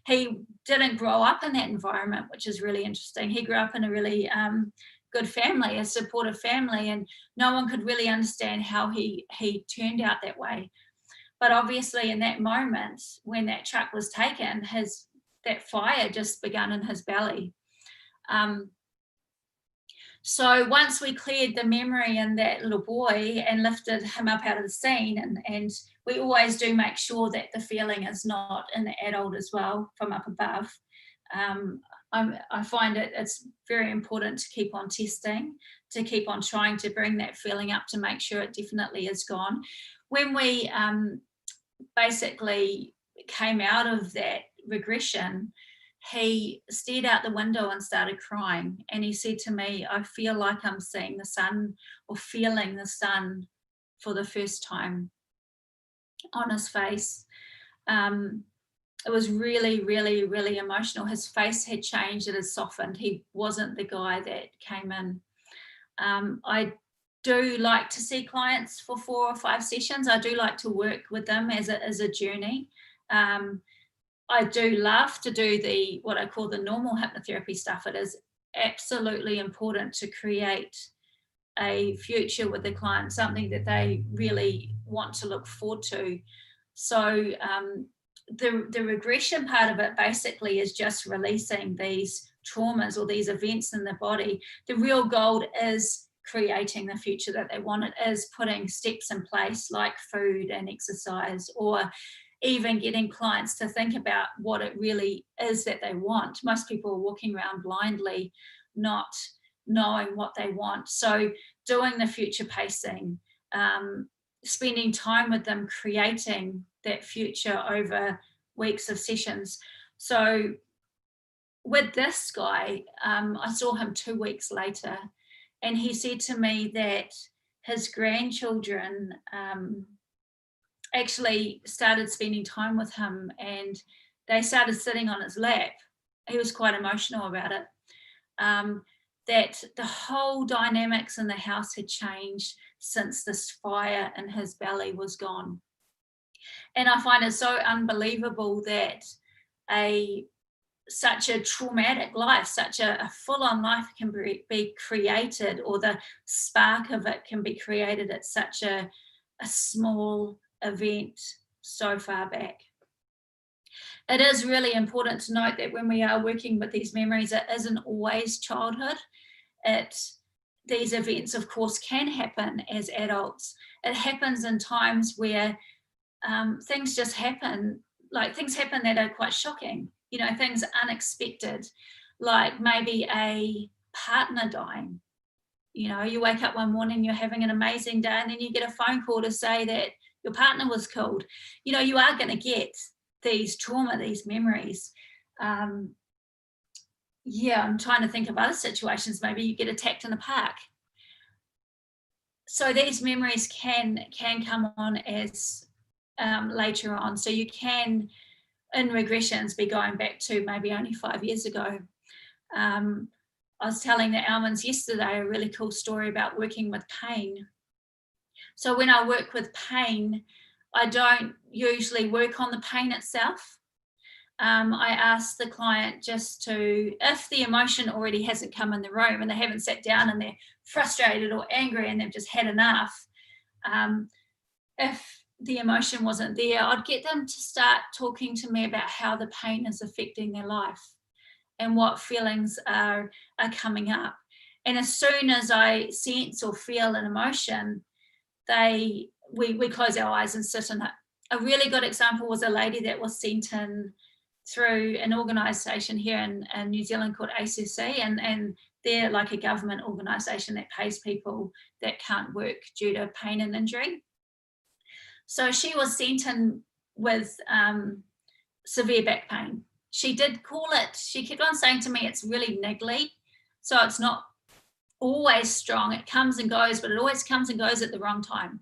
He didn't grow up in that environment, which is really interesting. He grew up in a really good family, a supportive family, and no one could really understand how he turned out that way. But obviously, in that moment when that truck was taken, that fire just begun in his belly. So once we cleared the memory in that little boy and lifted him up out of the scene, and we always do make sure that the feeling is not in the adult as well from up above. I find it's very important to keep on testing, to keep on trying to bring that feeling up to make sure it definitely is gone. When we basically came out of that regression, he stared out the window and started crying. And he said to me, I feel like I'm seeing the sun or feeling the sun for the first time on his face. It was really, really, really emotional. His face had changed, it had softened. He wasn't the guy that came in. I do like to see clients for 4 or 5 sessions. I do like to work with them as a journey. I do love to do what I call the normal hypnotherapy stuff. It is absolutely important to create a future with the client, something that they really want to look forward to. So the regression part of it basically is just releasing these traumas or these events in the body. The real goal is creating the future that they want. It is putting steps in place like food and exercise, or even getting clients to think about what it really is that they want. Most people are walking around blindly, not knowing what they want. So doing the future pacing, spending time with them, creating that future over weeks of sessions. So with this guy, I saw him 2 weeks later, and he said to me that his grandchildren actually started spending time with him, and they started sitting on his lap. He was quite emotional about it. That the whole dynamics in the house had changed since this fire in his belly was gone. And I find it so unbelievable that such a traumatic life, such a full-on life can be created, or the spark of it can be created at such a small event so far back. It is really important to note that when we are working with these memories, it isn't always childhood. These events, of course, can happen as adults. It happens in times where things just happen, like things happen that are quite shocking, things unexpected, like maybe a partner dying. You wake up one morning, you're having an amazing day, and then you get a phone call to say that your partner was killed. You are going to get these trauma, these memories. I'm trying to think of other situations. Maybe you get attacked in the park. So these memories can come on as later on. So you can, in regressions, be going back to maybe only 5 years ago. I was telling the Almonds yesterday a really cool story about working with pain. So when I work with pain, I don't usually work on the pain itself. I ask the client just to, if the emotion already hasn't come in the room and they haven't sat down and they're frustrated or angry and they've just had enough, if the emotion wasn't there, I'd get them to start talking to me about how the pain is affecting their life and what feelings are coming up. And as soon as I sense or feel an emotion, we close our eyes and sit in it. A really good example was a lady that was sent in through an organisation here in New Zealand called ACC, and they're like a government organisation that pays people that can't work due to pain and injury. So she was sent in with severe back pain. She did call it, she kept on saying to me, it's really niggly, so it's not always strong. It comes and goes, but it always comes and goes at the wrong time.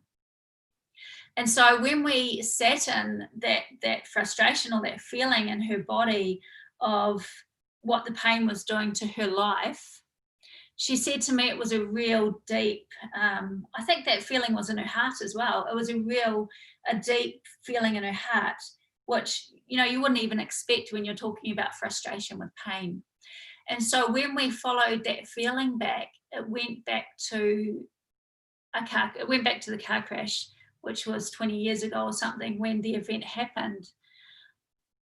And so when we sat in that frustration or that feeling in her body of what the pain was doing to her life, she said to me it was a real deep, I think that feeling was in her heart as well. It was a deep feeling in her heart, which you wouldn't even expect when you're talking about frustration with pain. And so when we followed that feeling back, it went back to the car crash, which was 20 years ago or something, when the event happened.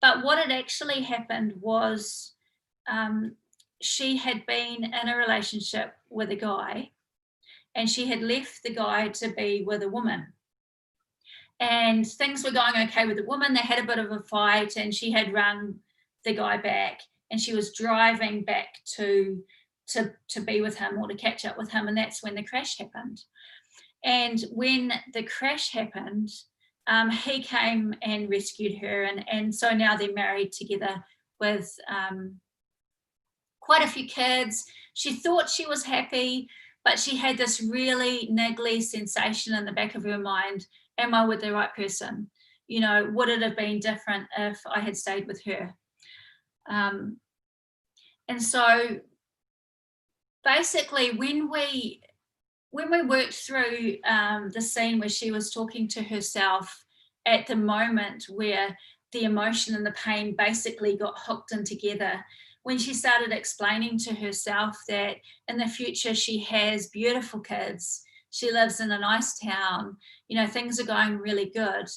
But what had actually happened was, she had been in a relationship with a guy, and she had left the guy to be with a woman. And things were going okay with the woman. They had a bit of a fight, and she had rung the guy back, and she was driving back to be with him or to catch up with him. And that's when the crash happened. And when the crash happened, he came and rescued her. And so now they're married together with quite a few kids. She thought she was happy, but she had this really niggly sensation in the back of her mind. Am I with the right person? Would it have been different if I had stayed with her? And so basically when we worked through the scene where she was talking to herself at the moment where the emotion and the pain basically got hooked in together, when she started explaining to herself that in the future she has beautiful kids, she lives in a nice town, things are going really good.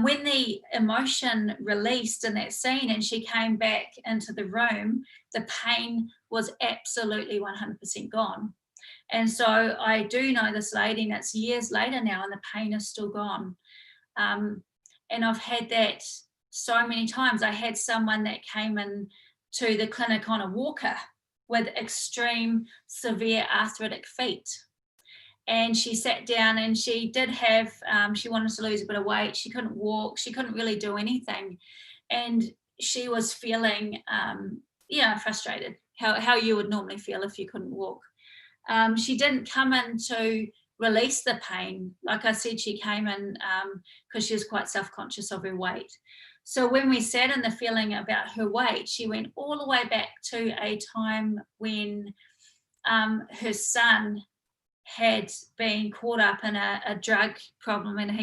When the emotion released in that scene and she came back into the room, the pain was absolutely 100% gone. And so I do know this lady, and it's years later now, and the pain is still gone. And I've had that so many times. I had someone that came in to the clinic on a walker with extreme severe arthritic feet. And she sat down, and she did have, she wanted to lose a bit of weight. She couldn't walk. She couldn't really do anything. And she was feeling, frustrated, how you would normally feel if you couldn't walk. She didn't come in to release the pain. Like I said, she came in because she was quite self-conscious of her weight. So when we sat in the feeling about her weight, she went all the way back to a time when her son had been caught up in a drug problem and had